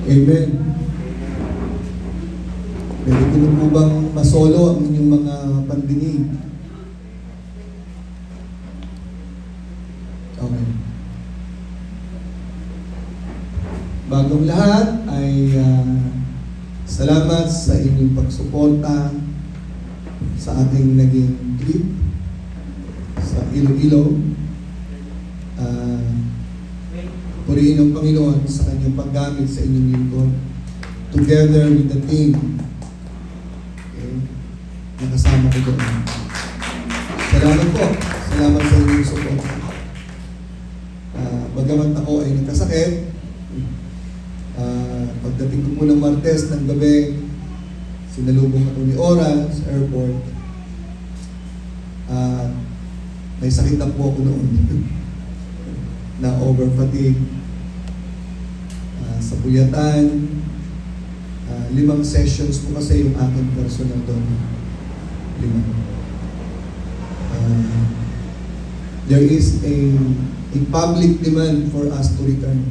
Amen. Pwede ko na po bang masolo ang inyong mga pandinig? Okay. Bagong lahat ay salamat sa inyong pagsuporta sa ating naging trip sa Iloilo. Purihin ang Panginoon sa kanyang paggamit sa inyong lingkod together with the team. Okay? Nakasama ko doon. Salamat po. Salamat sa inyong support. Bagamat ako ay nagkasakit, pagdating ko po ng Martes ng gabi, sinalubong ako ni Ora sa airport. May sakit na po ako noon na over fatigue. Sa puyatan, 5 sessions po kasi yung aking personal doon. 5. There is a public demand for us to return.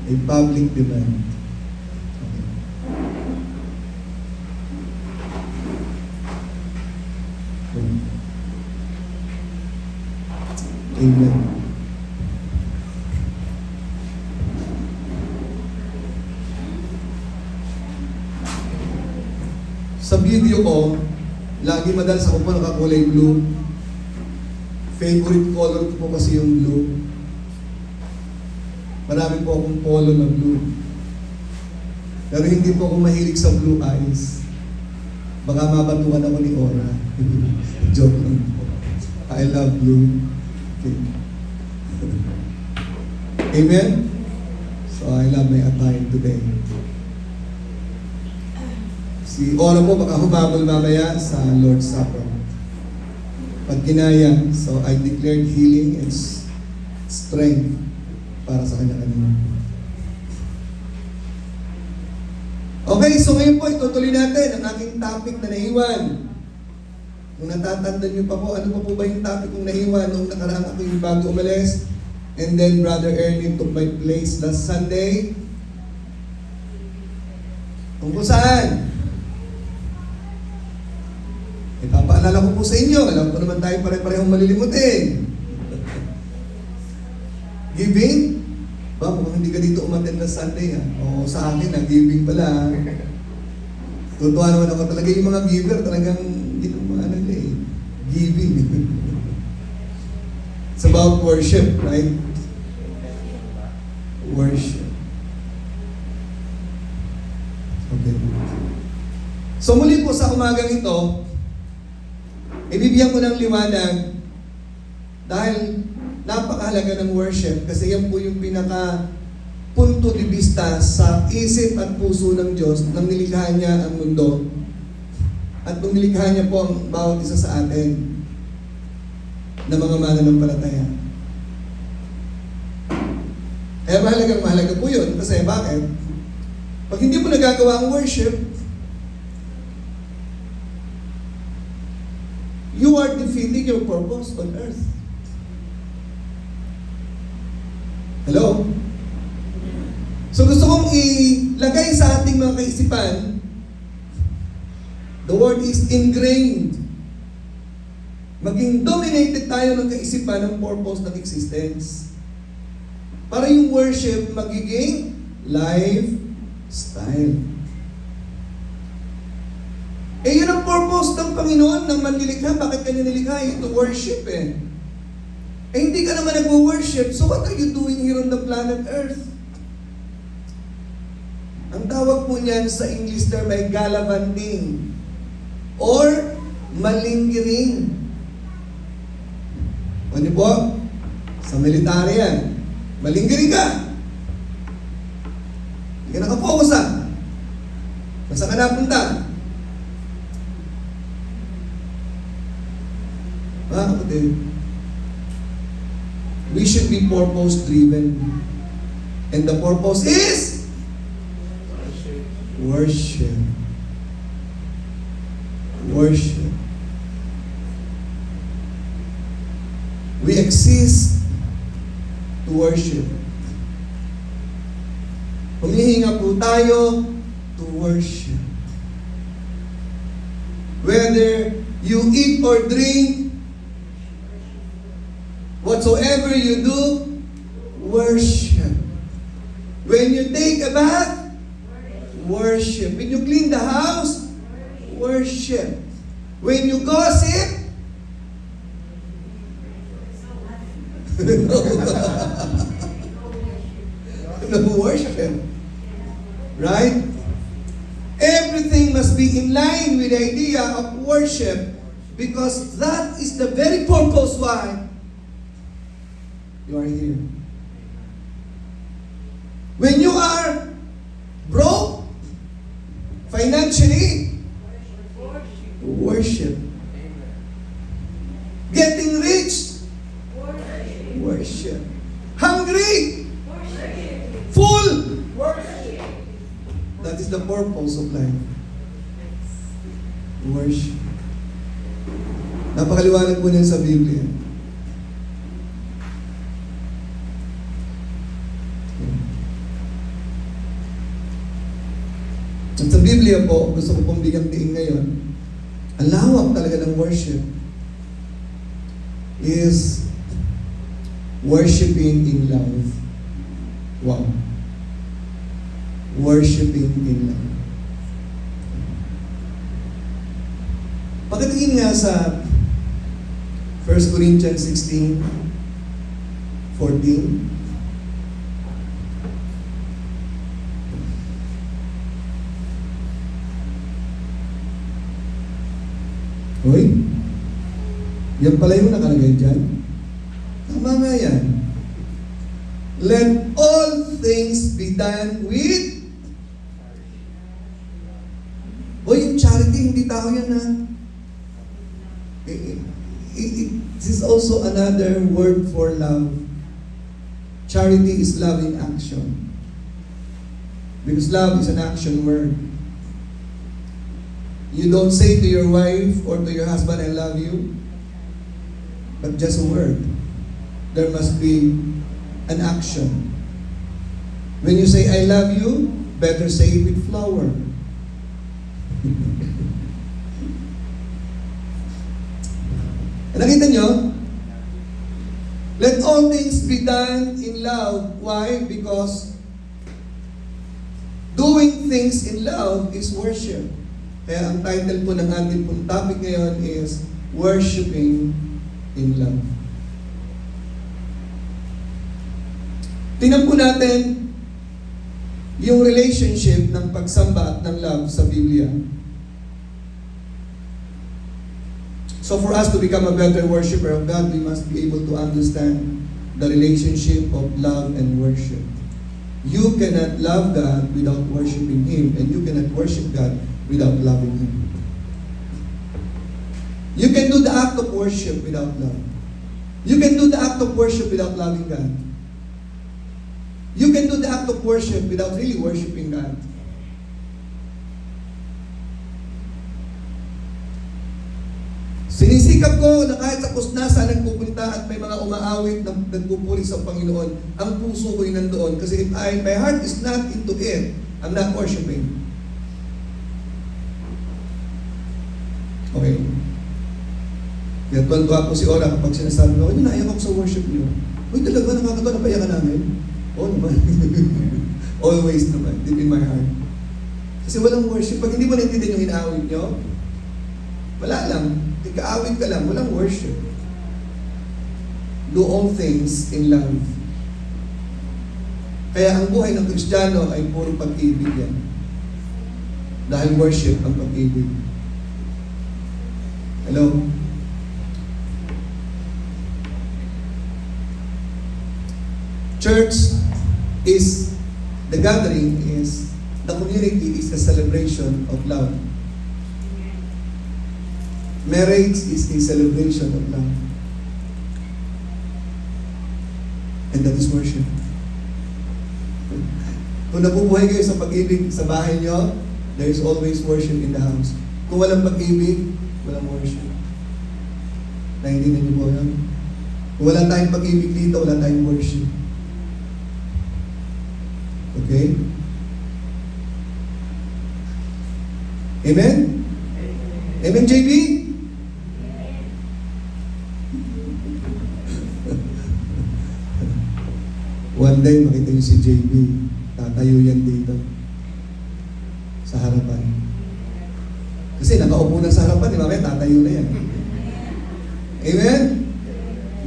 A public demand. Amen. Sa video ko, lagi madalas ako po nakakulay blue. Favorite color ko po kasi yung blue. Marami po akong polo na blue. Pero hindi po ako mahilig sa blue eyes. Baka mabatuhan ako ni Ora. Joke lang po. I love blue. Okay. Amen? So I love my attire today. Si Ora po baka humabol mamaya sa Lord's Supper. Pag kinaya, so I declared healing and strength para sa kanya-kanya. Okay, so ngayon po itutuloy natin ang aking topic na naiwan. Kung natatandaan niyo pa po, ano pa po ba yung topic kong naiwan nung nakaraan ako yung bago umalis? And then Brother Ernie took my place last Sunday. Kung saan? Ipapaalala ko po sa inyo, alam ko naman tayo pare-parehong malilimutin. Giving? Ba, mukhang hindi ka dito umattend na Sunday ha. O sa akin na giving pala. Tutuwa naman ako talaga yung mga giver, talagang hindi naman ano nila eh. Giving. It's about worship, right? Worship. Okay. So muli po sa umagang ito, ibibigyan ko ng liwanag dahil napakahalaga ng worship kasi yan po yung pinaka punto de vista sa isip at puso ng Diyos nang nilikha niya ang mundo at nung nilikha niya po ang bawat isa sa atin na mga mananampalataya. Kaya mahalaga po yun kasi bakit? Pag hindi mo nagagawa ang worship, you are defeating your purpose on earth. Hello? So gusto kong ilagay sa ating mga kaisipan, the word is ingrained. Maging dominated tayo ng kaisipan ng purpose ng existence. Para yung worship magiging lifestyle. Eh yun ang purpose ng Panginoon ng manlilikha. Bakit kanya nilikha? To worship eh. Eh hindi ka naman nag-worship, so what are you doing here on the planet Earth? Ang tawag po niyan sa English term ay gallivanting or malingering. Ano po? Sa military yan. Malingering ka. Hindi ka nakapokus ha. Masa ka napunta? Mga kapatid, we should be purpose-driven. And the purpose is worship. Worship. We exist to worship. Humihinga po tayo to worship. Whether you eat or drink, whatsoever you do, worship. When you take a bath, worship. When you clean the house, worship. When you gossip, no worship. Right? Everything must be in line with the idea of worship, because that is the very purpose why you are here. When you are broke financially, worship. Getting rich, worship. Hungry, full, worship. That is the purpose of life. Worship. Napakaliwanag po niyan sa Biblia. At sa Biblia po, gusto ko pong bigang tiin ngayon, ang lawak talaga ng worship is worshiping in love. Wow. Worshiping in love. Pagdating nga sa 1 Corinthians 16:14, Hoy, yan pala yung nakalagay dyan. Tama nga yan. Let all things be done with... Hoy, yung charity, hindi tao yan ha. This is also another word for love. Charity is love in action. Because love is an action word. You don't say to your wife or to your husband, I love you, but just a word. There must be an action. When you say, I love you, better say it with flower. Nakita nyo? Let all things be done in love. Why? Because doing things in love is worship. Kaya ang title po ng ating pong topic ngayon is Worshiping in Love. Tingnan po natin yung relationship ng pagsamba at ng love sa Biblia. So for us to become a better worshiper of God, we must be able to understand the relationship of love and worship. You cannot love God without worshiping Him, and you cannot worship God without loving Him. You can do the act of worship without love. You can do the act of worship without loving God. You can do the act of worship without really worshiping God. Sinisikap ko na kahit sa kusnasa nagpupunta at may mga umaawit na nagpupuri sa Panginoon, ang puso ko'y nandoon. Kasi if my heart is not into it, I'm not worshiping. Okay. Kaya tuwan-tuwa po si Ora kapag sinasabi ko, "Uy, naiyak ako sa worship niyo." "Uy, talaga nakakatawa, napayakan namin." Oo naman. Always naman, deep in my heart. Kasi walang worship. Pag hindi mo naintindihan yung inaawit niyo, wala lang. Ikaawit ka lang, walang worship. Do all things in love. Kaya ang buhay ng Kristiyano ay puro pag-ibig yan. Dahil worship ang pag-ibig. Hello? Church is, the gathering is, the community is a celebration of love. Marriage is a celebration of love. And that is worship. Kung nabubuhay kayo sa pag-ibig sa bahay nyo, there is always worship in the house. Kung walang pag-ibig, walang worship. Naintindihan niyo po yun? Kung wala tayong pag-ibig dito, wala tayong worship. Okay? Amen? Amen, JB? One day, makita niyo si JB, tatayo yan dito sa harapan. Kasi nakaupo na sa harapan, mamaya tatayo na yan. Amen?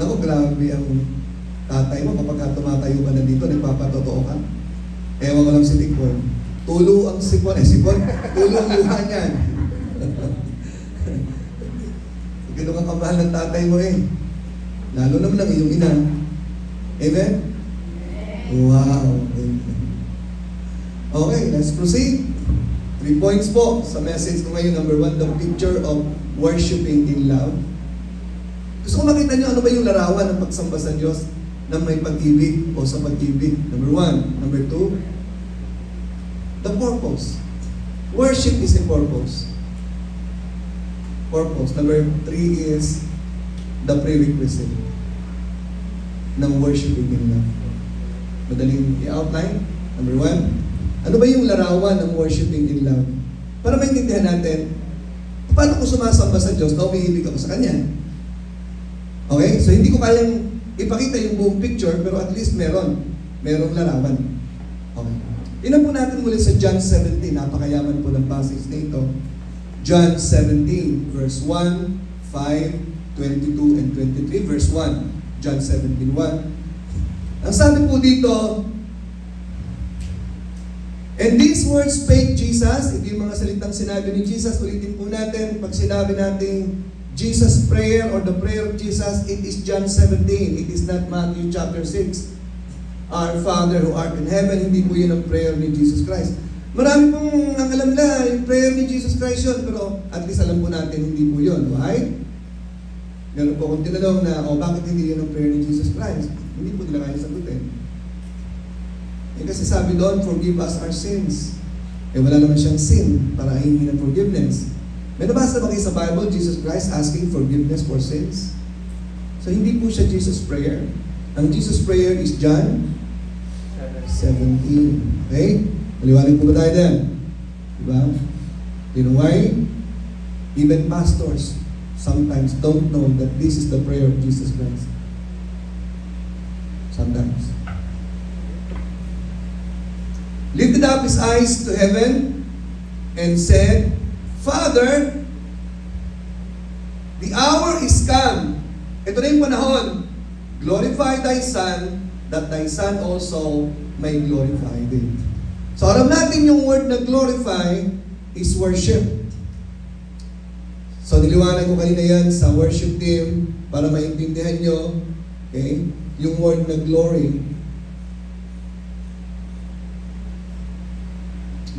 Naku, grabe ang tatay mo kapag tumatayo ka na dito, nagpapatotoo ka. Ewan ko lang si Tikon. Tulo ang sipon. Tulo ang luha niyan. Ganun ang kamahal ng tatay mo eh. Lalo naman ang iyong ina. Amen? Wow. Okay, let's proceed. 3 points po sa message ko ngayon. Number 1, the picture of worshiping in love. Gusto ko makita nyo ano ba yung larawan ng pagsamba sa Diyos ng may pag-ibig o sa pag-ibig. Number 1. Number 2, the purpose. Worship is a purpose. Purpose. Number 3 is the prerequisite ng worshiping in love. Madaling i-outline. Number 1, ano ba yung larawan ng worshiping in love? Para maintindihan natin, paano ko sumasamba sa Diyos na umiibig ako sa Kanya? Okay? So hindi ko kayang ipakita yung buong picture, pero at least merong larawan. Okay. Tingnan po natin muli sa John 17. Napakayaman po ng passage na ito. John 17, verse 1, 5, 22, and 23. Verse 1. John 17, 1. Ang sabi po dito, and these words spake Jesus. Ito yung mga salitang sinabi ni Jesus. Ulitin po natin. Pag sinabi natin Jesus' prayer or the prayer of Jesus, it is John 17. It is not Matthew chapter 6. Our Father who art in heaven, hindi po yun ang prayer ni Jesus Christ. Marami pong ang alam na, yung prayer ni Jesus Christ yun, pero at least alam po natin hindi po yun. Why? Ganun po kung tinanong na, bakit hindi yun ang prayer ni Jesus Christ? Hindi po nila kaya sagutin. Kasi sabi doon, forgive us our sins. Wala naman siyang sin para hingi ng forgiveness. May nabasa ba kayo sa Bible, Jesus Christ asking forgiveness for sins? So hindi po siya Jesus' prayer. Ang Jesus' prayer is John 17. Okay? Maliwanag po ba tayo din? Diba? You know why? Even pastors sometimes don't know that this is the prayer of Jesus Christ. Sometimes. Lifted up his eyes to heaven and said, Father, the hour is come. Ito na yung panahon. Glorify thy Son, that thy Son also may glorify thee. So alam natin yung word na glorify is worship. So niliwanag ko kanina yan sa worship team para maintindihan nyo, okay, yung word na glory.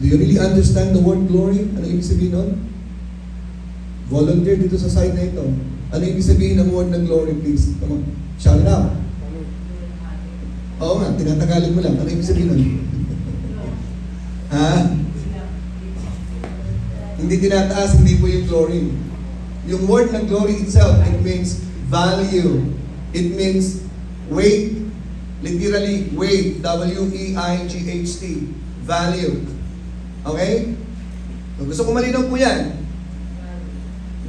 Do you really understand the word glory? Ano ibig sabihin nun? Volunteer dito sa side na ito. Ano ibig sabihin ng word na glory, please? Come on. Shout it out. Oo nga, tinatagalog mo lang. Ano ibig sabihin nun? Ha? Hindi tinataas, hindi po yung glory. Yung word na glory itself, it means value. It means weight. Literally, weight. W-E-I-G-H-T. Value. Okay? So, gusto ko malinaw po yan.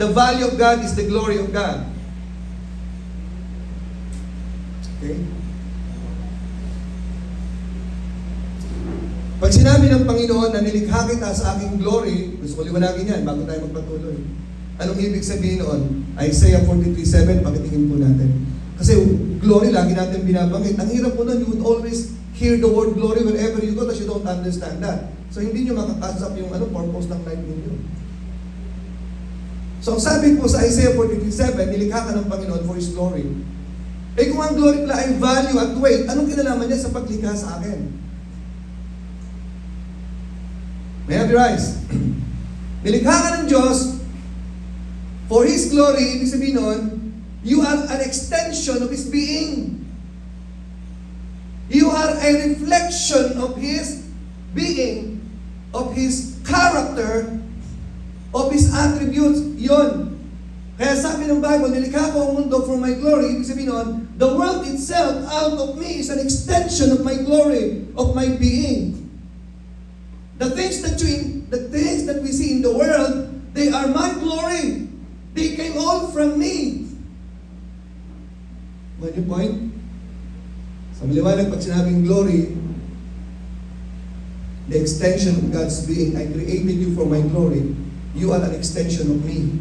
The value of God is the glory of God. Okay? Pag sinabi ng Panginoon na nilikha kita sa aking glory, gusto ko liwanagin yan bago tayo magpatuloy. Anong ibig sabihin noon? Isaiah 43:7, pakitingin po natin. Kasi glory, lagi natin binabanggit. Ang hirap po nun, you would always hear the word glory wherever you go, kasi you don't understand that. So hindi nyo makakatch up yung purpose ng life ninyo. So ang sabi po sa Isaiah 43:7, nilikha ka ng Panginoon for His glory. Kung ang glory pala ay value at weight, anong kinalaman niya sa paglikha sa akin? May have your eyes. Nilikha ka ng Diyos for His glory, ibig sabihin nun, you are an extension of His being. You are a reflection of His being, of His character, of His attributes. Yun. Kaya sabi ng Bible, nilikha ko ang mundo for my glory. Ibig sabihin nun, the world itself out of me is an extension of my glory, of my being. The things that we see in the world Nakuha niyo point? Sa maliwanag, pag sinabing glory, the extension of God's being, I created you for my glory. You are an extension of me.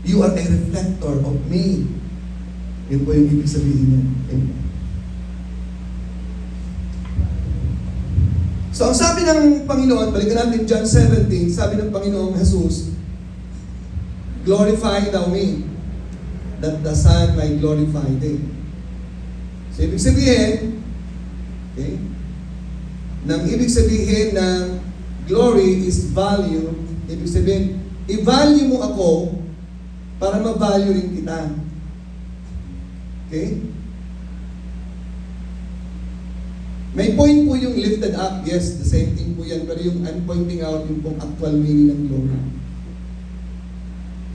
You are a reflector of me. Yun po yung ibig sabihin niya. Amen. So, ang sabi ng Panginoon, balikan natin John 17, sabi ng Panginoong Jesus, glorify thou me, that the Son might glorify thee. So, ibig sabihin, okay, nang ibig sabihin ng glory is value, ibig sabihin, i-value mo ako para ma-value rin kita. Okay? May point po yung lifted up, yes, the same thing po yan, pero yung I'm pointing out yung pong actual meaning ng glory.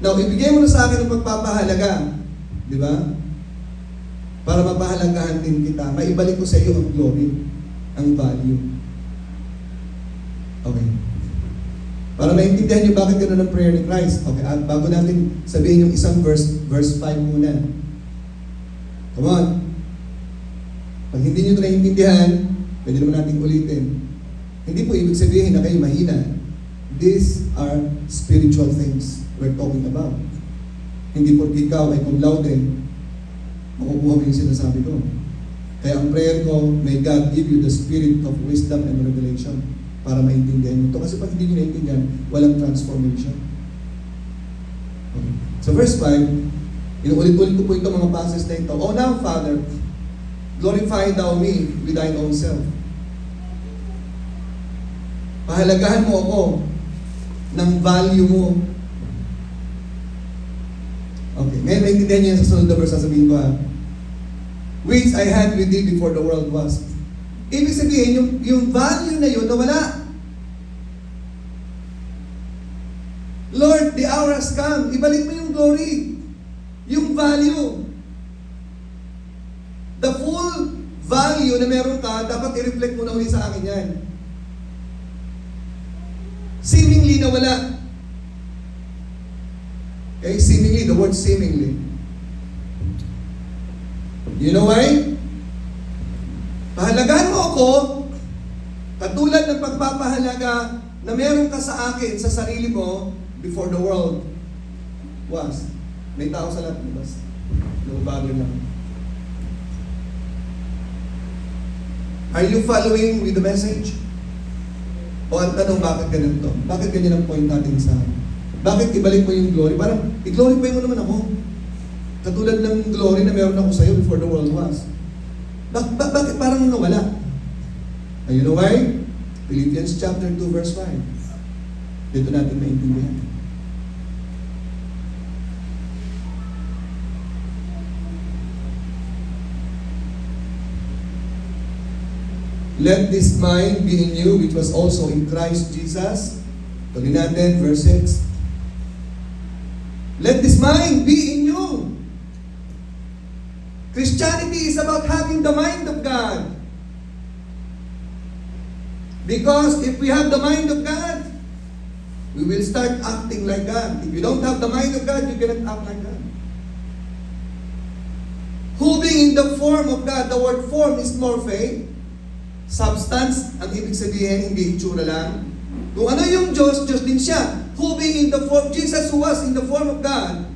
Now, ibigay mo na sa akin ang pagpapahalaga, di ba? Para mapahalagahan din kita, maibalik ko sa iyo ang glory, ang value. Okay. Para maintindihan niyo bakit ganoon ang prayer ni Christ. Okay, at bago natin sabihin yung isang verse 5 muna. Come on. Pag hindi niyo ito naiintindihan, pwede naman natin ulitin. Hindi po ibig sabihin na kayo mahina. These are spiritual things we're talking about. Hindi porque ikaw ay cum laude, makukuha mo yung sinasabi ko. Kaya ang prayer ko, may God give you the spirit of wisdom and revelation para maintindihan nyo ito. Kasi pag hindi nyo naiintindihan, walang transformation. Okay. So verse 5, inuulit-ulit ko po itong mga passages na ito. Oh now, Father, glorify thou me with thine own self. Pahalagahan mo ako ng value mo. Okay, ngayon maintindihan niyo sa sunod na verse, sasabihin ko which I had with thee before the world was. Ibig sabihin, yung value na yun, nawala. Lord, the hour has come. Ibalik mo yung glory. Yung value. The full value na meron ka, dapat i-reflect mo na ulit sa akin yan. Seemingly nawala. Okay, seemingly, the word seemingly. You know why? Pahalagahan mo ako, katulad ng pagpapahalaga na meron ka sa akin, sa sarili mo, before the world was. May tao sa lahat, basta. Bago lang. Are you following with the message? O ang tanong, bakit ganito? Bakit ganyan ang point natin sa bakit ibalik mo yung glory? Parang, i-glorify mo naman ako. Katulad ng glory na meron ako sa'yo before the world was. Bakit parang nawala? And you know why? Philippians chapter 2 verse 5. Dito natin maintindihan. Let this mind be in you, which was also in Christ Jesus. Tuloy natin, verse 6. Let this mind be in you. Christianity is about having the mind of God. Because if we have the mind of God, we will start acting like God. If you don't have the mind of God, you cannot act like God. Who being in the form of God, the word form is morphe. Substance, ang ibig sabihin, hindi itsura lang. Kung ano yung Diyos, Diyos din siya. Who being in the form, Jesus who was in the form of God,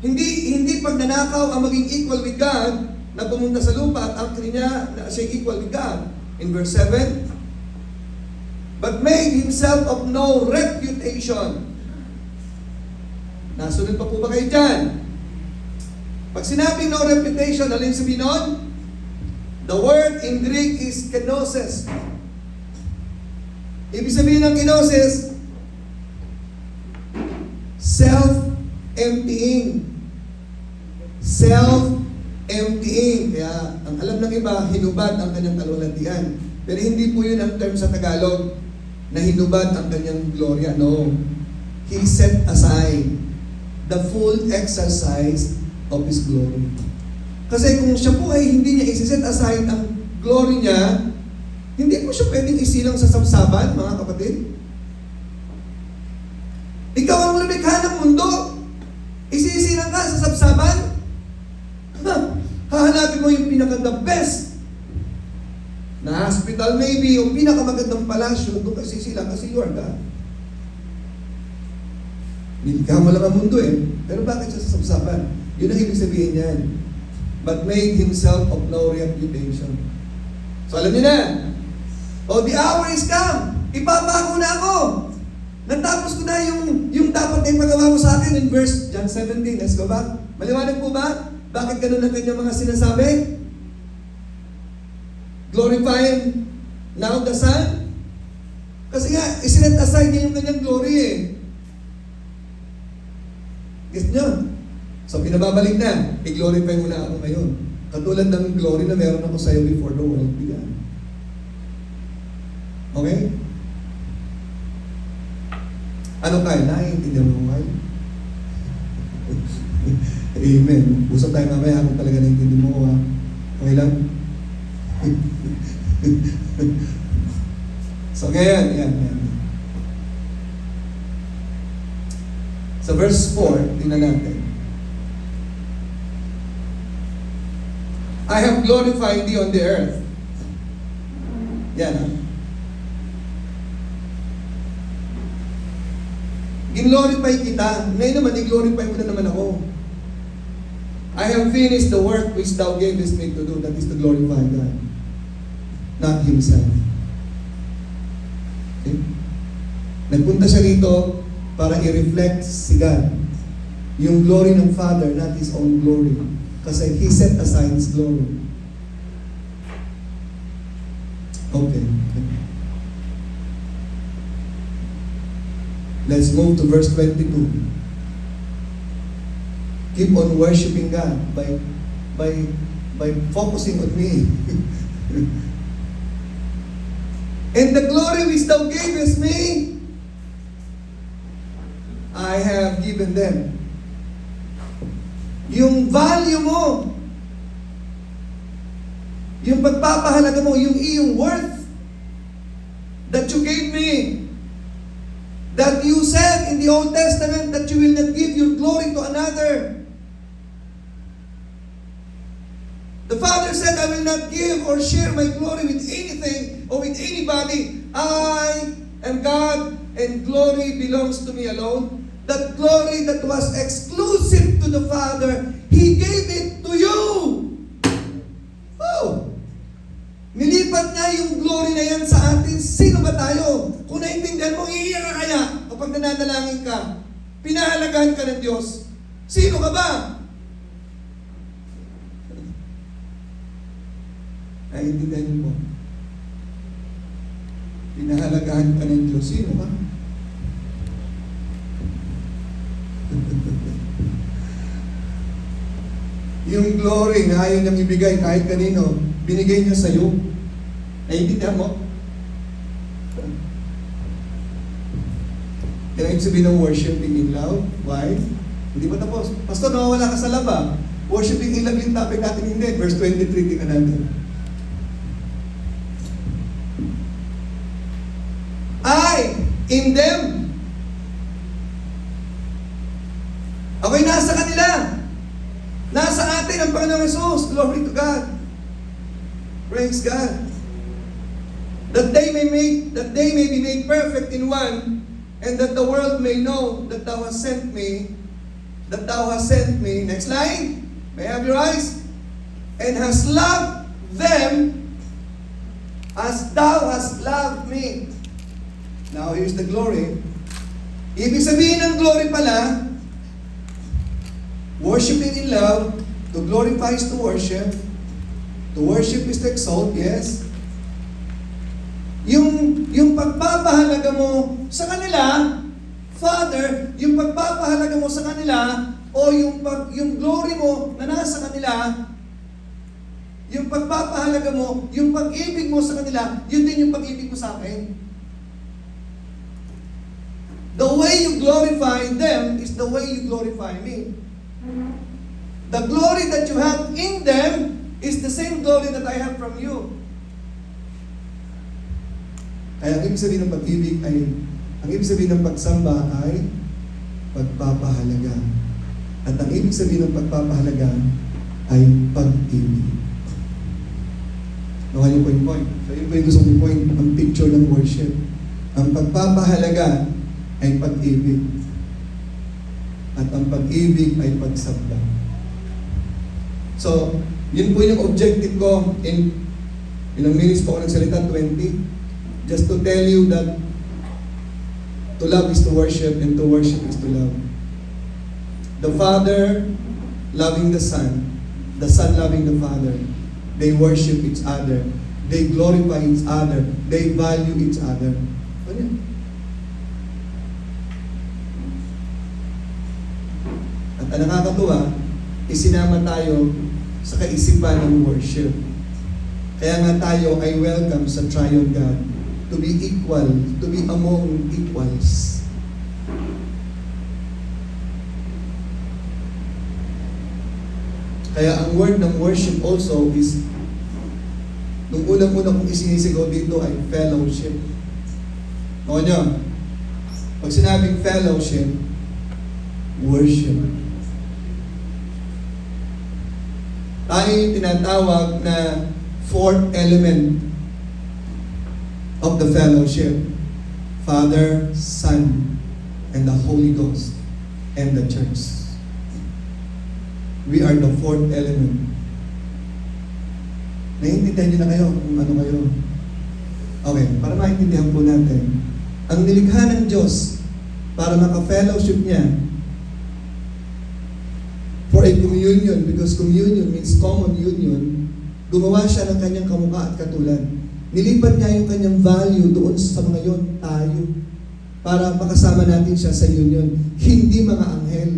hindi pagnanakaw ang maging equal with God, na pumunta sa lupa at angkin niya na siya equal with God. In verse 7, but made himself of no reputation. Nasunod pa po ba kayo dyan? Pag sinabing no reputation, alin sabihin nun? The word in Greek is kenosis. Ibig sabihin ng kenosis, self-emptying. Self-emptying. Kaya, ang alam ng iba, hinubad ang kanyang kalwalhatian. Pero hindi po yun ang term sa Tagalog na hinubad ang kanyang gloria. No. He set aside the full exercise of His glory. Kasi kung siya po ay hindi niya isi-set aside ang glory niya, hindi po siya pwedeng isilang sa sabsaban, mga kapatid. Ikaw ang lumikha ng mundo, isisilang ka sa sabsaban? yung pinaka-the best na hospital maybe, o pinakamagandang palasyo, doon kasi sila, kasi you are God. Nilikha mo lang ang mundo eh. Pero bakit siya sasapsapan? Yun ang ibig sabihin yan. But made himself of no reputation. So alam niyo na, the hour is come. Ipapako na ako. Natapos ko na yung dapat na ipagawa mo sa akin in verse John 17. Let's go back. Maliwanag po ba? Bakit ganun ang kanyang mga sinasabi? Glorifying now the Son? Kasi nga, isinet aside niya yung kanyang glory eh. Guess nyo? So pinababalik na, i-glorify mo na ako ngayon. Katulad ng glory na meron ako sa iyo before the world began. Okay? Ano kayo? Naiintindihan mo kayo? Amen. Usap tayo mamaya kung talaga naiintindihan mo ko ha. Okay lang? So kaya yan. Sa verse 4, tingnan natin. I have glorified thee on the earth. Yan ha. Glorify kita. Ngayon naman, i-glorify mo na naman ako. I have finished the work which thou gavest me to do. That is to glorify God. Not himself. Okay? Nagpunta siya rito para i-reflect si God. Yung glory ng Father, not his own glory. Kasi he set aside his glory. Okay. Let's move to verse 22. Keep on worshiping God by focusing on me. And the glory which thou gavest me, I have given them. Yung value mo, yung pagpapahalaga mo, yung iyong worth that you gave me, that you said in the Old Testament that you will not give your glory to another. The Father said, I will not give or share my glory with anything or with anybody. I am God and glory belongs to me alone. That glory that was exclusive to the Father, He gave it to you. Oh! Nilipat niya yung glory na yan sa atin. Sino ba tayo? Kung naintindihan mo, iiyak ka kaya kapag nananalangin ka. Pinahalagahan ka ng Diyos. Sino ka ba? Naintindihan mo. Pinahalagahan ka ng Diyos. Sino ka? Yung glory na ayaw niyang ibigay kahit kanino, binigay niya sa iyo. Naiintindihan mo? Kaya ibig sabihin ng worshiping in love. Why? Hindi pa tapos. Pastor, nawawala ka sa love ah. Worshiping in love yung topic natin, hindi. Verse 23, tingnan natin. I, in them. Ako'y nasa kanila. Nasa atin ang Panginoong Jesus. Glory to God. Praise God. That they may be made perfect in one, and that the world may know that thou hast sent me. Next line. May I have your eyes? And hast loved them as thou hast loved me. Now here's the glory. Ibig sabihin ng glory pala, worshiping in love, to glorify is to worship. To worship is to exalt, yes. Yung pagpapahalaga mo sa kanila, Father, yung pagpapahalaga mo sa kanila, o yung glory mo na nasa kanila, yung pagpapahalaga mo, yung pag-ibig mo sa kanila, yun din yung pag-ibig mo sa akin. The way you glorify them is the way you glorify me. The glory that you have in them is the same glory that I have from you. Kaya ang ibig sabihin ng pag-ibig ay, ang ibig sabihin ng pagsamba ay pagpapahalaga. At ang ibig sabihin ng pagpapahalaga ay pag-ibig. Nakuha niyo po yung point. So yun po yung gusto kong point, ang picture ng worship. Ang pagpapahalaga ay pag-ibig. At ang pag-ibig ay pagsamba. So, yun po yung objective ko in ilang minutes po ako nagsalita, 20. Just to tell you that to love is to worship and to worship is to love. The Father loving the Son loving the Father. They worship each other. They glorify each other. They value each other. Ano yan? At ang nakakatuwa, isinama tayo sa kaisipan ng worship. Kaya nga tayo ay welcome sa Triune God to be equal, to be among equals. Kaya ang word ng worship also is, nung unang-una kong isinisigaw dito ay fellowship. O nyo, pag sinabing fellowship, worship. Tayo yung tinatawag na fourth element of the fellowship. Father, Son, and the Holy Ghost, and the church. We are the fourth element. Naiintindihan niyo na kayo kung ano kayo. Okay, para maintindihan po natin, ang nilikha ng Diyos para maka-fellowship niya for a communion, because communion means common union, gumawa siya ng kanyang kamukha at katulad. Nilipat niya yung kanyang value doon sa mga yon, tayo, para makasama natin siya sa union. Hindi mga anghel.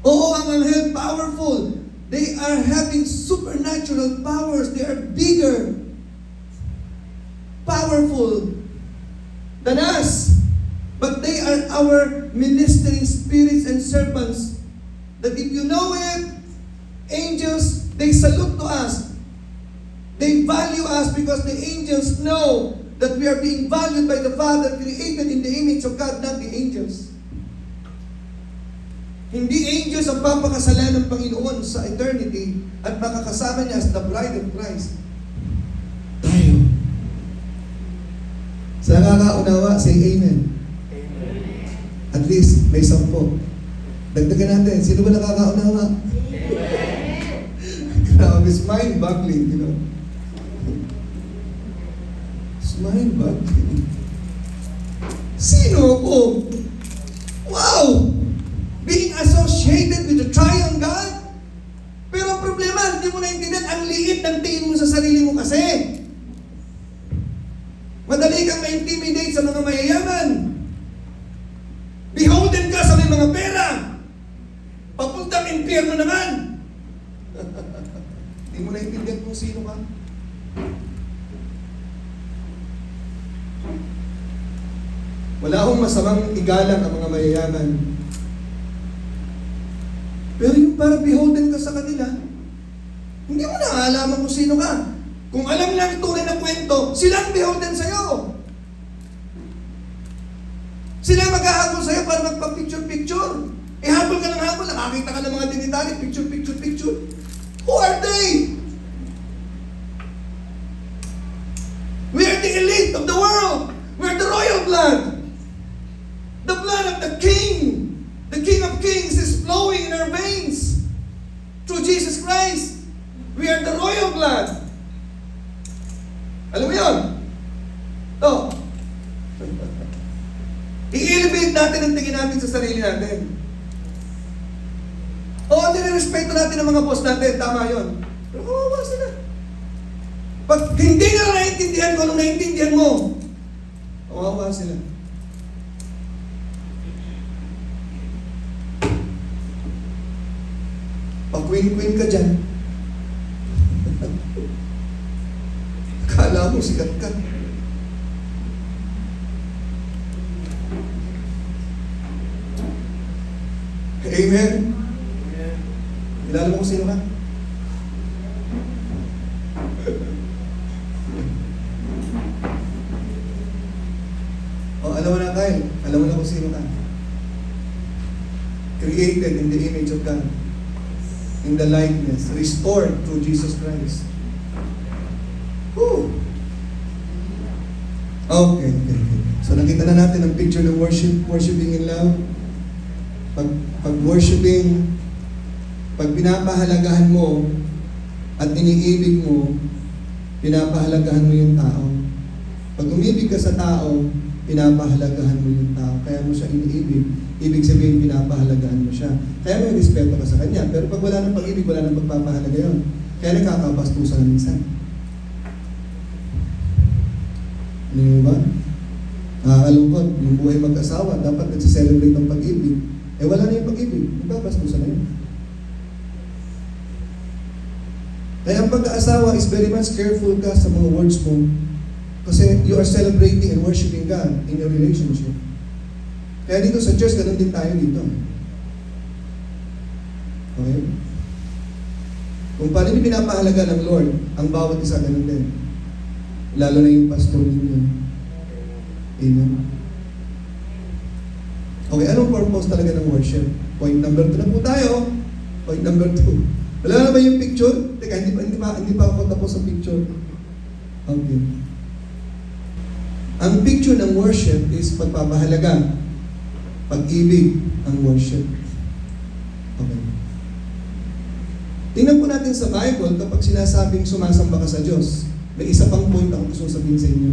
Oo, ang anghel, powerful. They are having supernatural powers. They are bigger, powerful than us. But they are our ministering spirits and servants. That if you know it, angels, they salute to us. They value us because the angels know that we are being valued by the Father, created in the image of God, not the angels. Hindi angels ang papakasalan ng Panginoon sa eternity at makakasama niya as the bride of Christ. Tayo. Sa nakakaunawa, say amen. Amen. At least, may 10. Dagdagan natin. Sino ba nakakaunawa? Amen. Grabe, it's mind-boggling, you know. It's mind-boggling. Sino ako? Wow! Being associated with the Triune God. Pero ang problema, hindi mo naintindihan, ang liit ng tingin mo sa sarili mo kasi. Madali kang ma-intimidate sa mga mayayaman. Beholden ka sa may mga pera. Papuntang impyerno naman. Hindi mo naintindihan kung sino ka. Wala akong masamang igalang ang mga mayayaman. Pero yung para beholden ka sa kanila, hindi mo naalaman kung sino ka. Kung alam lang tunay na kwento, sila ang beholden sa'yo. Sila maghahabol sa'yo para magpa-picture-picture. Eh habol ka ng habol, nakakita ka ng mga dignitary, picture. Who are they? We are the elite of the world. We are the royal blood. The blood of the King. The King of Kings is flowing in our veins through Jesus Christ. We are the royal blood. Alam mo yun? Ito. I-elevate natin ang tingin natin sa sarili natin. Oo, nire-respeto natin ang mga boss natin. Tama yun. Pero kawawa sila. Pag hindi na naiintindihan ko, anong naiintindihan mo? Kawawa sila. Pag-queen ka dyan, akala mo sikat ka. Amen? Kilala mo kung sino ka? Alam mo na, Kyle. Alam mo na kung sino ka. Created in the image of God. in the likeness, restored through Jesus Christ. Woo! Okay. So nakita na natin ang picture ng worshiping in love. Pag worshiping, pag pinapahalagahan mo at iniibig mo, pinapahalagahan mo yung tao. Pag umibig ka sa tao, pinapahalagahan mo yung tao. Kaya mo siya iniibig. Ibig sabihin, pinapahalagahan mo siya. Kaya may respeto ka sa kanya. Pero pag wala ng pag-ibig, wala ng pagpapahalaga yun. Kaya nakakabastusan minsan. Ano ba? Nakakalungkot. Yung buhay mag-asawa, dapat nagsiselebrate ng pag-ibig. Wala na yung pag-ibig. Magbabastusan na yun. Kaya ang pag-aasawa is very much careful ka sa mga words mo. Kasi you are celebrating and worshiping God in your relationship. Kaya dito sa church, ganun din tayo dito. Okay? Kung paano niyo pinapahalaga ng Lord, ang bawat isa ganun din. Lalo na yung pastor ninyo. Amen. Okay, anong purpose talaga ng worship? Point number 2 na po tayo. Point number 2. Wala na ba yung picture? Teka, hindi pa ako tapos sa picture. Okay. Ang picture ng worship is pagpapahalaga. Pag-ibig ang worship. Okay. Tingnan po natin sa Bible kapag sinasabing sumasamba ka sa Diyos. May isa pang point ako gusto sabihin sa inyo.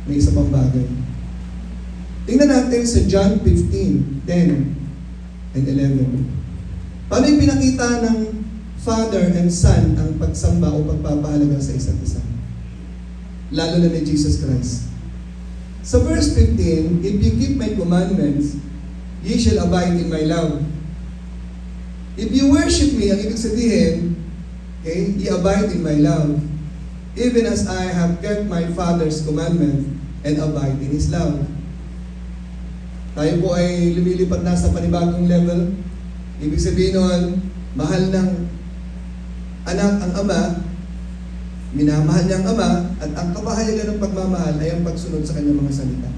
May isa pang bagay. Tingnan natin sa John 15:10 and 11. Paano yung pinakita ng Father and Son ang pagsamba o pagpapahalaga sa isa't isa? Lalo na ni Jesus Christ. Sa verse 15, if you keep my commandments, ye shall abide in my love. If you worship me, ang ibig sabihin, okay, ye abide in my love, even as I have kept my Father's commandment and abide in His love. Tayo po ay lumilipat na sa panibagong level. Ibig sabihin nun, mahal ng anak ang ama, minamahal niya ang ama, at ang kapahayagan ng pagmamahal ay ang pagsunod sa kanyang mga salita.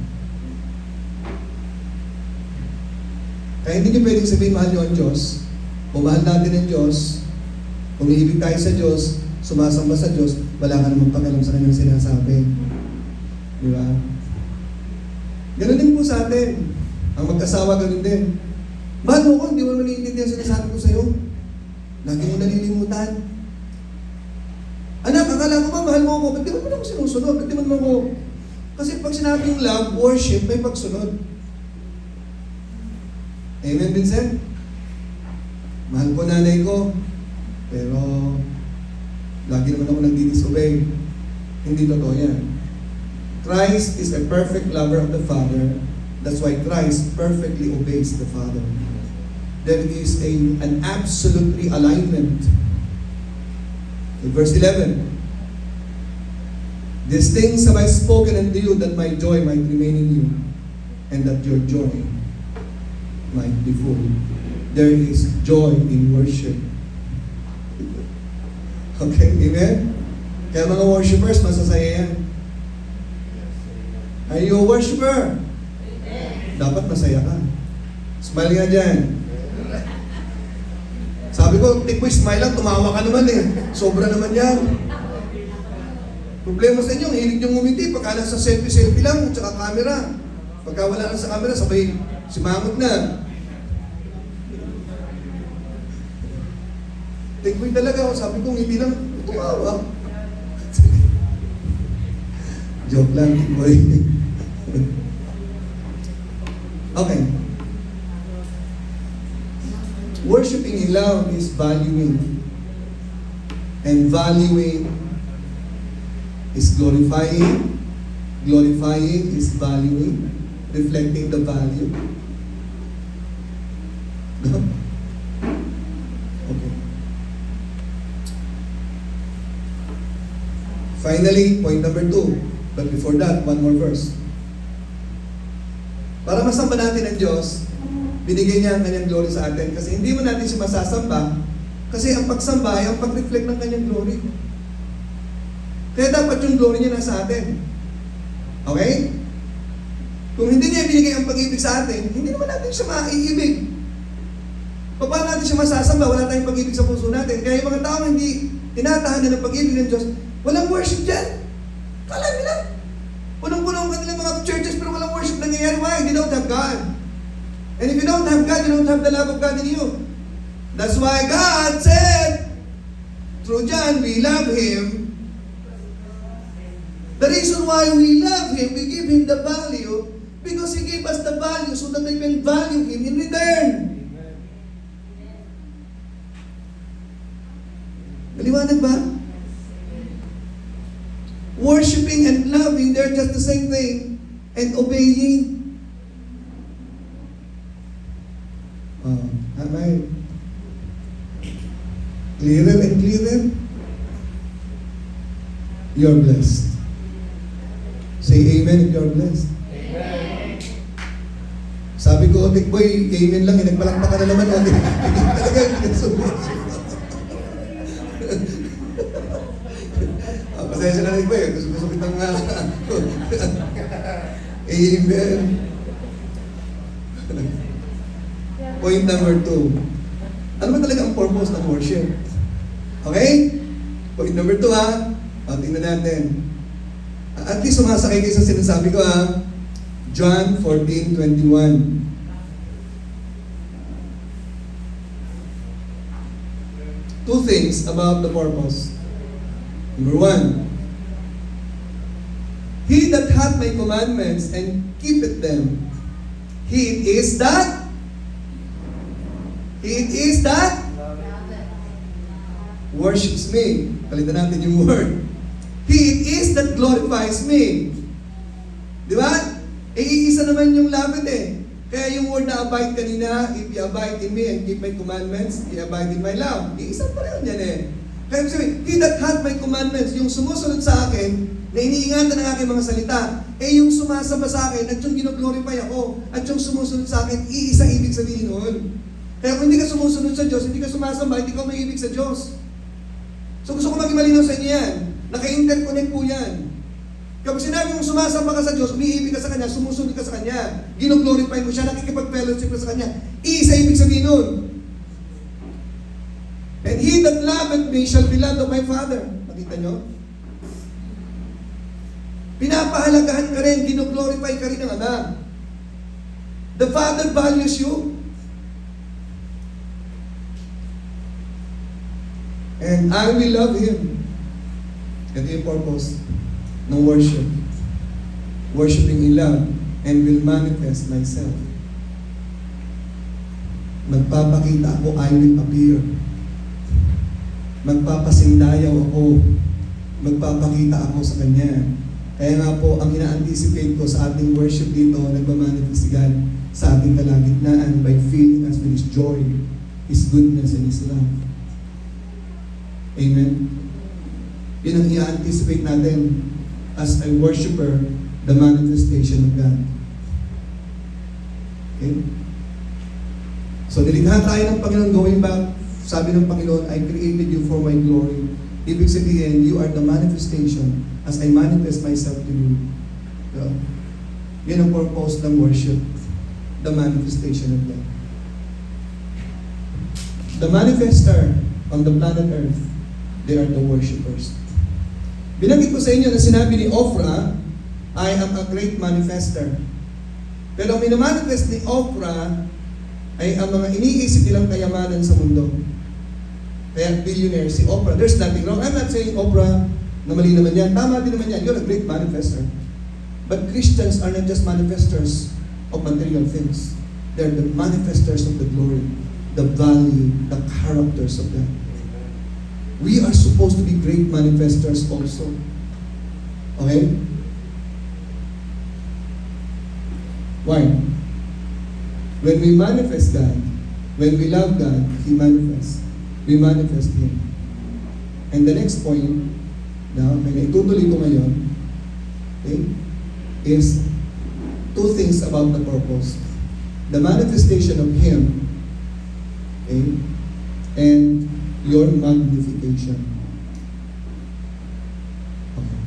Kaya hindi niyo pwedeng sabihin mahal niyo ang Diyos, o mahal natin ang Diyos, kung iibig tayo sa Diyos, sumasamba sa Diyos, wala ka namang pakialam sa kanyang sinasabi. Di ba? Ganun din po sa atin. Ang mag-asawa ganun din. Mahal mo ko, hindi mo naiintindihan sinasabi ko sa'yo. Lagi mo nalilimutan. Anak, akala ko ba mahal mo ako? Ba't di mo ako sinusunod? Ba't di mo ako? Kasi pag sinabing love, worship, may pagsunod. Amen, Vincent? Mahal ko nanay ko, pero lagi naman ako nagdi-disobey. Hindi totoo yan. Christ is a perfect lover of the Father. That's why Christ perfectly obeys the Father. There is an absolute realignment. In verse 11, these things have I spoken unto you, that my joy might remain in you, and that your joy might be full. There is joy in worship. Okay, amen? Kaya mga worshipers, masasaya yan. Are you a worshiper? Dapat masaya ka. Smile nga dyan. Sabi ko, tikboy, smile lang, tumawa ka naman eh. Sobra naman yan. Problema sa inyo, hilig niyong ngumiti. Pagka nasa selfie lang, tsaka camera. Pagka wala lang sa camera, sabay simangot na. Tikboy talaga, sabi ko, ngiti lang, tumawa. Joke lang, tikboy. Okay. Worshipping in love is valuing. And valuing is glorifying. Glorifying is valuing. Reflecting the value. Okay. Finally, point number 2. But before that, one more verse. Para masamba natin ang Diyos, binigay niya ang kanyang glory sa atin. Kasi hindi mo natin siya masasamba, kasi ang pagsamba ay ang pag-reflect ng kanyang glory. Kaya dapat yung glory niya nasa atin. Okay? Kung hindi niya binigay ang pag-ibig sa atin, hindi naman natin siya maiibig. Paano natin siya masasamba? Wala tayong pag-ibig sa puso natin. Kaya yung mga tao hindi tinatahanan ng pag-ibig ng Diyos, walang worship dyan. Kala nila. Punong-puno ang kanilang mga churches pero walang worship nangyayari. Why? They don't have God. And if you don't have God, you don't have the love of God in you. That's why God said, through John, we love Him. The reason why we love Him, we give Him the value, because He gave us the value so that we can value Him in return. Maliwanag ba? Worshipping and loving, they're just the same thing. And obeying. Am I clearer and clearer? You're blessed. Say amen if you're blessed. Amen. Sabi ko, Dick Boy, amen lang, nagpalakpakan na naman. Hindi talaga, pasensya na rin ba eh. Gusto kitang amen. Point number 2. Ano ba talaga ang purpose ng worship? Okay? Point number 2 ha. O, tingnan natin. At least sumasakay kayo sa sinasabi ko ha. John 14:21. Two things about the purpose. Number 1, He that hath my commandments and keepeth them, he it is that worships me. Palitan natin yung word. He it is that glorifies me. Di ba? Iisa naman yung lapit eh. Kaya yung word na abide kanina, if you abide in me and keep my commandments, you abide in my love. Iisa pa rin yan eh. Kaya sabi, he that hath my commandments, yung sumusunod sa akin, na iniingatan ng aking mga salita, eh yung sumasamba sa akin, at yung ginoglorify ako, at yung sumusunod sa akin, iisa ibig sabihin nun. Kaya kung hindi ka sumusunod sa Diyos, hindi ka sumasamba, hindi ka may ibig sa Diyos. So gusto ko maging malinaw sa inyo yan. Naka-interconnect po yan. Kapag sinabi mong sumasamba ka sa Diyos, umiibig ka sa Kanya, sumusunod ka sa Kanya, ginoglorify mo siya, nakikipag-fellowship ka sa Kanya, iisa ibig sabihin nun. And he that loveth me shall be loved of my Father. Nakita nyo? Pinapahalagahan ka rin, ginoglorify ka rin ng Ama. The Father values you. And I will love Him. Ito yung purpose ng worship. Worshiping in love and will manifest myself. Magpapakita ako, I will appear. Magpapasindayaw ako. Magpapakita ako sa Kanya. Kaya nga po, ang ina-anticipate ko sa ating worship dito, nagmamanifest si God sa ating kalagitnaan by filling us with His joy, His goodness, and His love. Amen? Yun ang i-anticipate natin as a worshiper, the manifestation of God. Okay? So, nilikha tayo ng Panginoon going back. Sabi ng Panginoon, I created you for my glory. Ibig sabihin, you are the manifestation as I manifest myself to you. So, yun ang purpose ng worship. The manifestation of God. The manifester on the planet Earth, they are the worshipers. Binanggit ko sa inyo na sinabi ni Oprah, I am a great manifester. Pero ang minamanifest ni Oprah ay ang mga iniisip nilang kayamanan sa mundo. Kaya billionaire si Oprah. There's nothing wrong. I'm not saying Oprah na mali naman yan. Tama din naman yan. You're a great manifester. But Christians are not just manifestors of material things. They're the manifestors of the glory, the value, the characters of God. We are supposed to be great manifestors also. Okay? Why? When we manifest God, when we love God, He manifests. We manifest Him. And the next point, na itutuloy ko ngayon, okay, is two things about the purpose. The manifestation of Him, okay, and your magnification. Okay.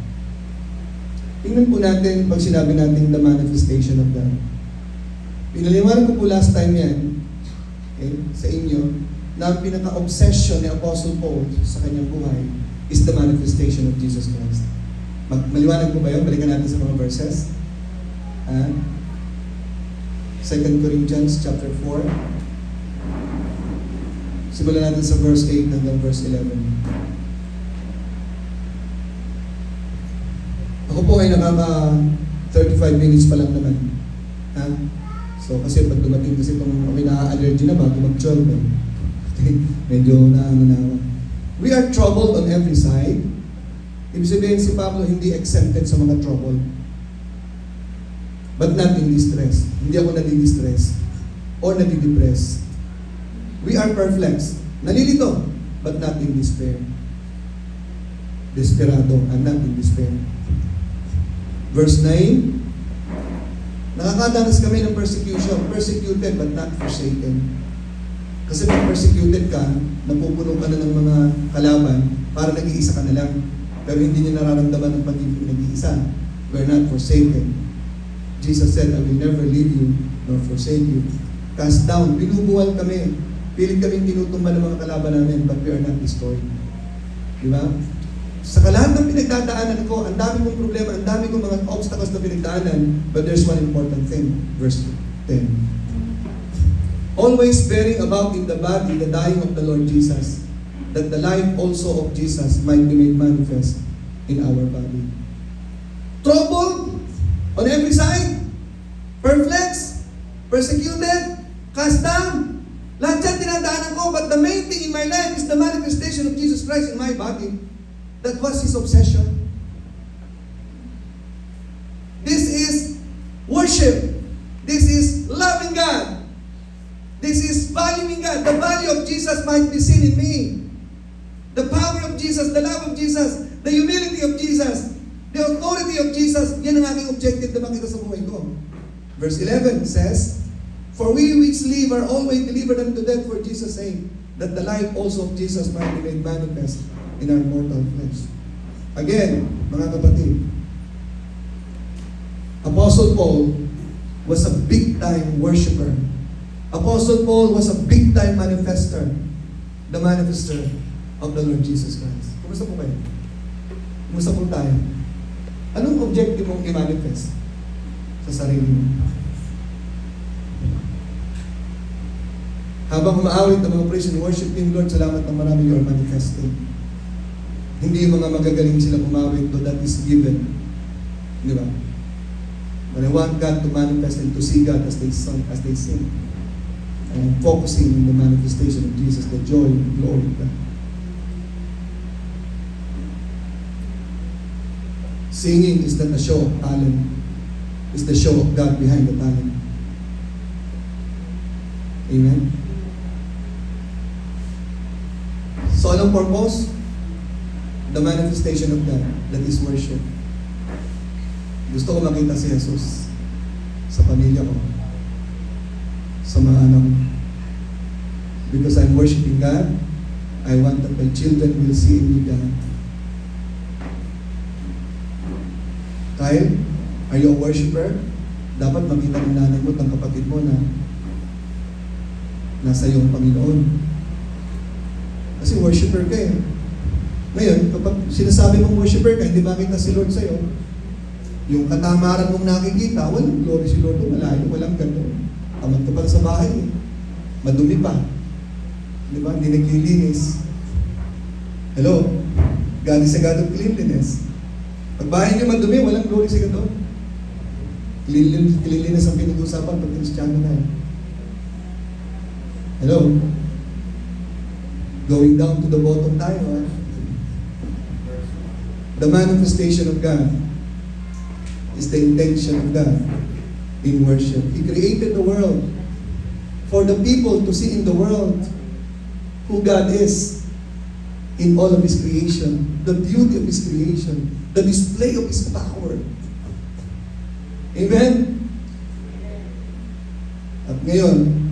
Tingnan po natin pag sinabi natin the manifestation of God. Pinaliwanag ko po last time yan. okay, sa inyo, na ang pinaka-obsession ni Apostle Paul sa kanyang buhay is the manifestation of Jesus Christ. Maliwanag po ba yun? Balikan natin sa mga verses. 2 Corinthians chapter 4. Simulan natin sa verse 8 hanggang verse 11. Ako po ay nakaka 35 minutes pa lang naman. So kasi pag dumating kasi kung may na-allergy na bago mag-12 medyo na ako. We are troubled on every side. Ibig sabihin si Pablo hindi exempted sa mga trouble. But not in distress. Hindi ako nadi-distress or nadi-depress. We are perplexed. Nalilito, but not in despair. Desperado and not in despair. Verse 9, nakakadanas kami ng persecution. Persecuted but not forsaken. Kasi pag persecuted ka, napupuno ka na ng mga kalaban, para nag-iisa ka na lang. Pero hindi niya nararamdaman ng pagiging nag-iisa. We're not forsaken. Jesus said, I will never leave you nor forsake you. Cast down, binubuwal kami. Pilit kaming tinutumba ng mga kalaban namin, but we are not destroyed. Diba? Sa lahat ng pinagdadaanan ko, ang dami kong problema, ang dami kong mga obstacles na pinagdaanan, but there's one important thing. Verse 10. Always bearing about in the body the dying of the Lord Jesus, that the life also of Jesus might be made manifest in our body. Troubled on every side, perplexed, persecuted, cast down. Lahat yan tinadaanan ko, but the main thing in my life is the manifestation of Jesus Christ in my body. That was his obsession. This is worship. This is loving God. This is valuing God. The value of Jesus might be seen in me. The power of Jesus, the love of Jesus, the humility of Jesus, the authority of Jesus. Yan ang aking objective na makita sa buhay ko. Verse 11 says, for we which live are always delivered unto death for Jesus' sake, that the life also of Jesus might be made manifest in our mortal flesh. Again, mga kapatid, Apostle Paul was a big-time worshiper. Apostle Paul was a big-time manifester. The manifester of the Lord Jesus Christ. Kumusta po kayo? Kumusta po tayo? Anong objective mong i-manifest sa sarili mo? Habang umaawit ng mga praise and worship team, Lord, salamat na marami you are manifesting. Hindi yung mga magagaling sila umawit, though that is given. Di ba? But I want God to manifest and to see God as they sing. And focusing on the manifestation of Jesus, the joy and glory of God. Singing is not a show of talent. It's the show of God behind the talent. Amen? So anong purpose? The manifestation of God. That is worship. Gusto ko makita si Jesus sa pamilya ko, sa mga anak ko. Because I'm worshiping God, I want that my children will see in me God. Kyle, are you a worshiper? Dapat makita ng nanay mo at ng kapatid mo na nasa iyong Panginoon. Kasi worshiper ka eh. Ngayon, kapag sinasabi mong worshiper ka, hindi makita si Lord sa'yo, yung katamaran mong nakikita, walang glory si Lord, malayo, walang gano'n. Amad ka pa sa bahay eh. Madumi pa. Di ba? Hindi naglilinis. Hello? God is a God of cleanliness. Pag bahay niyo madumi, walang glory si God doon. Cleanliness ang pinag-usapan pag Kristiyano na eh. Hello? Going down to the bottom tayo, ha? The manifestation of God is the intention of God in worship. He created the world for the people to see in the world who God is in all of His creation, the beauty of His creation, the display of His power. Amen? At ngayon,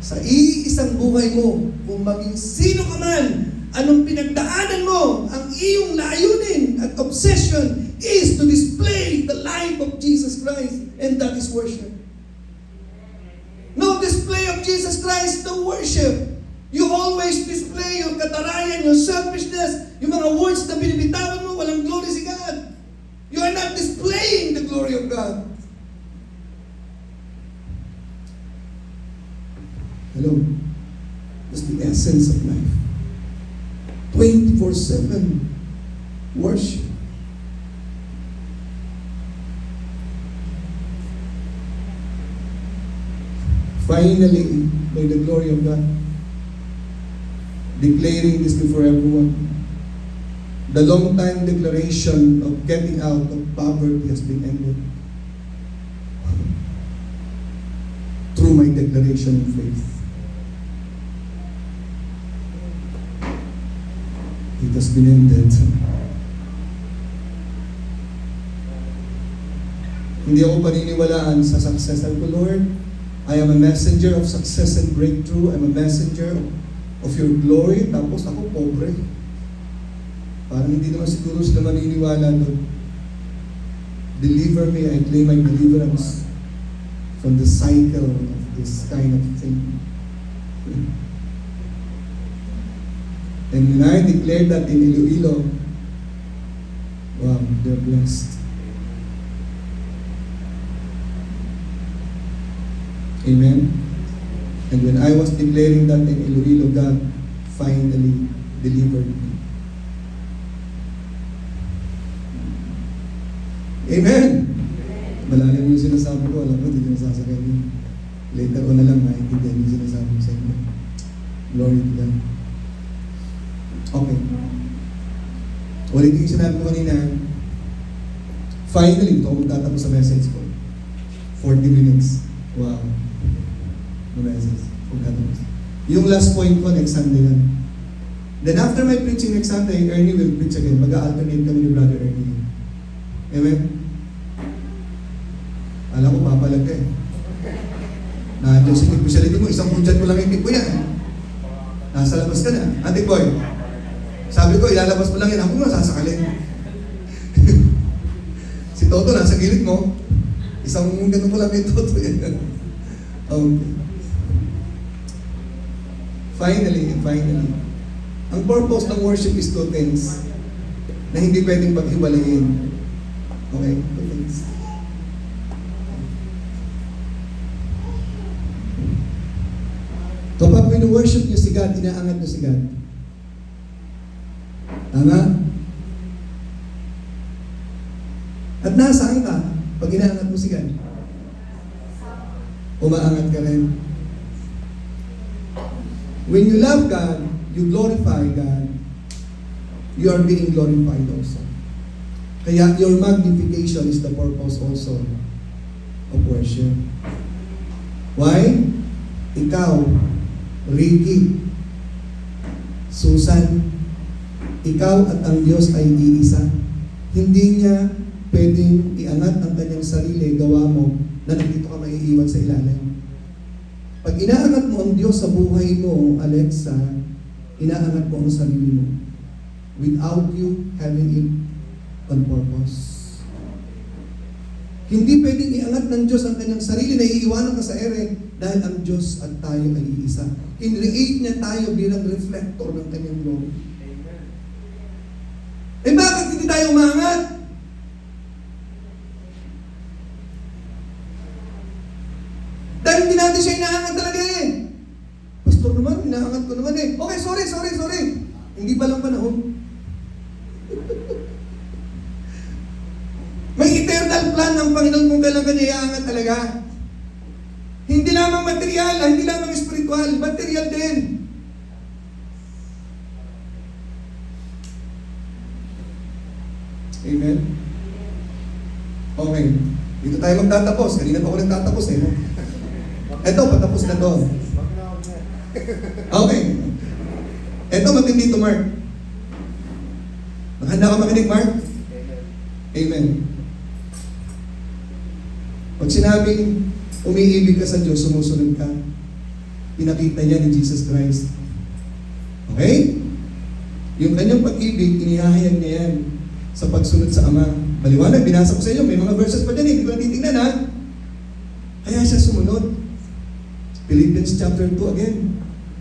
sa iisang buhay mo, kung maging sino ka man, anong pinagdaanan mo, ang iyong layunin at obsession is to display the life of Jesus Christ, and that is worship. No display of Jesus Christ, the worship. You always display your katarayan, your selfishness, yung mga words na binibitawan mo, walang glory si God. You are not displaying the glory of God. Hello? That's the essence of life. 24/7 worship. Finally, by the glory of God, declaring this before everyone, the long time declaration of getting out of poverty has been ended through my declaration of faith. It has been ended. Hindi ako paniniwalaan sa success. Sabi ko, Lord, I am a messenger of success and breakthrough. I'm a messenger of your glory. Tapos ako, pobre. Parang hindi naman siguro sila maniniwala doon. Deliver me, I claim my deliverance from the cycle of this kind of thing. And when I declared that in Iloilo, wow, they're blessed. Amen? And when I was declaring that in Iloilo, God finally delivered me. Amen! Malalim yung sinasabi ko, alam ko, hindi ko nasasakay yun. Later on na lang, maintindihan yung sinasabi ko sa inyo. Glory to God. Okay. Ulit yung sinabi ko kanina, finally, ito ako magtatapos sa message ko. 40 minutes. Wow. No message. Magtatapos. Yung last point ko, next Sunday yan. Then after my preaching next Sunday, Ernie will preach again. Mag-alternate kami ni Brother Ernie. Amen? Alam ko, papalag ka eh. Nandiyan sa specialty mo, isang punjat mo lang yung ko yan. Nasa labas ka na. Ate Boy, sabi ko, ilalabas mo lang yan. Ako nga sasakalin. Si Toto nasa gilid mo. Isang ganun ko lang yung Toto yan. Finally, ang purpose ng worship is two things na hindi pwedeng paghiwalayin. Okay? Two things. Kapag wino-worship niyo si God, inaangat niyo si God. Tama? At nasaan ka pag inaangat mo si God? Umaangat ka rin. When you love God, you glorify God, you are being glorified also. Kaya your magnification is the purpose also of worship. Why? Ikaw, Ricky, Susan, ikaw at ang Diyos ay iisa. Hindi niya pwedeng iangat ang kanyang sarili, gawa mo, na nandito ka maiiwan sa ilalim. Pag inaangat mo ang Diyos sa buhay mo, Alexa, inaangat mo ang sarili mo without you having it on purpose. Hindi pwedeng iangat ng Diyos ang kanyang sarili na iiwanan ka sa ere dahil ang Diyos at tayo ay iisa. Kinreate niya tayo bilang reflector ng kanyang glory. Eh bakit hindi tayo umangat? Dahil hindi natin siya inaangat talaga eh. Pastor naman, inaangat ko naman eh. Okay, sorry. Hindi pa lang panahon. May eternal plan ng Panginoon kung kailan kanya iaangat talaga. Hindi lamang material, hindi lamang spiritual, material din. Amen? Okay. Dito tayo magtatapos. Kanina pa ako nagtatapos eh. Eto, patapos na to. Okay. Eto, matindi to, Mark. Handa ka makinig, Mark? Amen. Pag sinabing umiibig ka sa Diyos, sumusunod ka, pinakita niya ni Jesus Christ. Okay? Yung kanyang pag-ibig, inihahayag niya yan sa pagsunod sa Ama. Maliwanag, binasa ko sa inyo, may mga verses pa dyan, hindi ko na titignan ha. Kaya siya sumunod. Philippians chapter 2 again,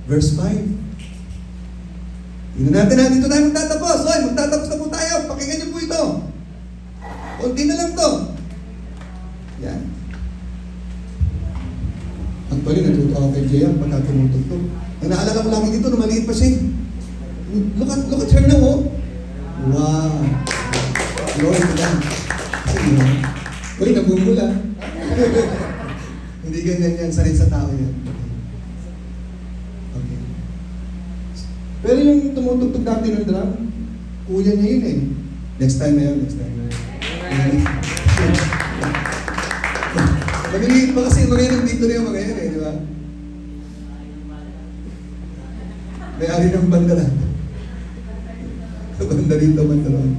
verse 5. Tingnan natin, dito tayo magtatapos. Hoy, magtatapos na po tayo. Pakinggan niyo po ito. Kunti na lang to. Yan. Actually, natuto ako kay Jaya pagka tumutugtog. Ang naalala ko lagi dito, nung maliit pa siya. Look at her now, oh. Wow. Glory to God. Uy, nabumula. Hindi ganyan yan, sanay sa tao yan. Okay. Pero yung tumutugtog natin ng drum, kuya niya yun eh. Next time na yun, next time na yun. Maliliit pa kasi yung mga yan, dito na yung mga yan eh, di ba? May-ari ng banda lang. Banda rito, banda ron.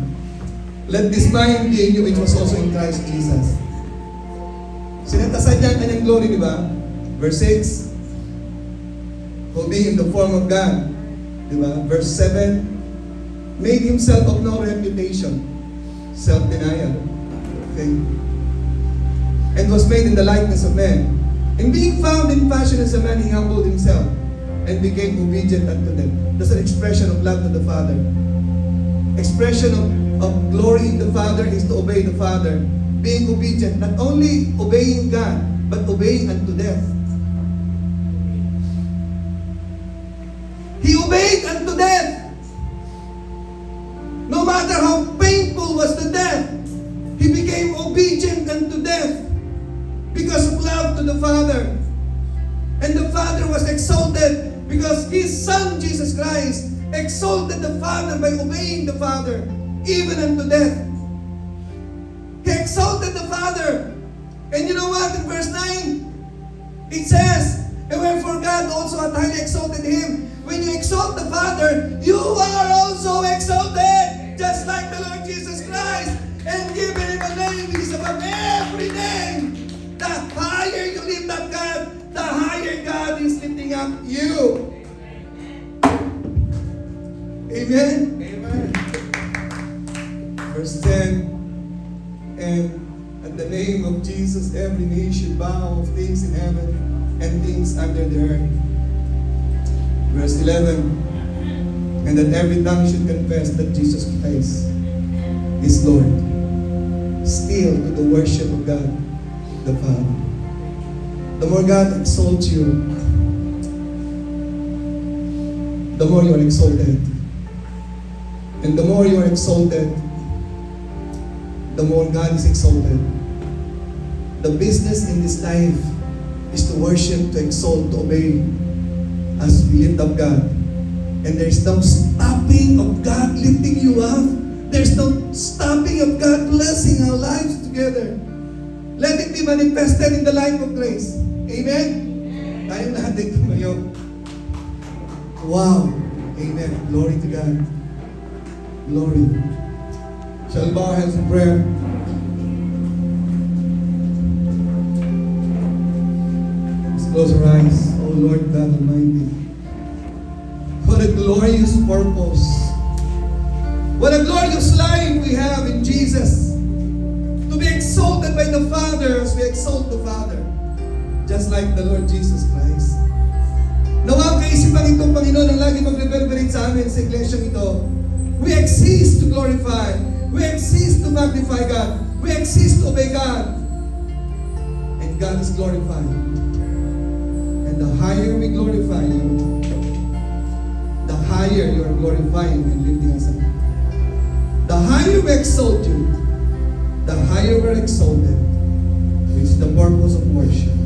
Let this mind be in you, which was also in Christ Jesus. Sinatasan niya ang kanyang glory, di ba? Verse 6, who being in the form of God, di ba? Verse 7, made himself of no reputation, self-denial, okay? And was made in the likeness of men. And being found in fashion as a man, he humbled himself and became obedient unto them. That's an expression of love to the Father. Expression of glory in the Father is to obey the Father. Being obedient, not only obeying God, but obeying unto death. He obeyed unto death. No matter how painful was the death, he became obedient unto death because of love to the Father. And the Father was exalted because His Son, Jesus Christ, exalted the Father by obeying the Father, even unto death. He exalted the Father. And you know what? In verse 9, it says, and wherefore God also hath highly exalted Him. When you exalt the Father, you are also exalted, just like the Lord Jesus Christ, and given Him a name which is above every name. The higher you lift up God, the higher God is lifting up you. Amen? Amen. Verse 10, and at the name of Jesus, every knee should bow of things in heaven and things under the earth. Verse 11, and that every tongue should confess that Jesus Christ is Lord. Still to the worship of God the Father. The more God exalts you, the more you are exalted. And the more you are exalted, the more God is exalted. The business in this life is to worship, to exalt, to obey as we lift up God. And there's no stopping of God lifting you up. There's no stopping of God blessing our lives together. Let it be manifested in the life of grace. Amen? Tayong lahat dito ngayon. Wow! Amen. Glory to God. Glory. Shall we bow our heads in prayer? Let's close our eyes. Oh Lord God Almighty. What a glorious purpose. What a glorious life we have in Jesus. To be exalted by the Father as we exalt the Father. Just like the Lord Jesus Christ. Nawa ang kaisipan itong Panginoon ang lagi mag-reverberate sa amin sa iglesyang ito. We exist to glorify. We exist to magnify God. We exist to obey God. And God is glorified. And the higher we glorify you, the higher you are glorifying and lifting us up. The higher we exalt you, the higher we're exalted, which is the purpose of worship.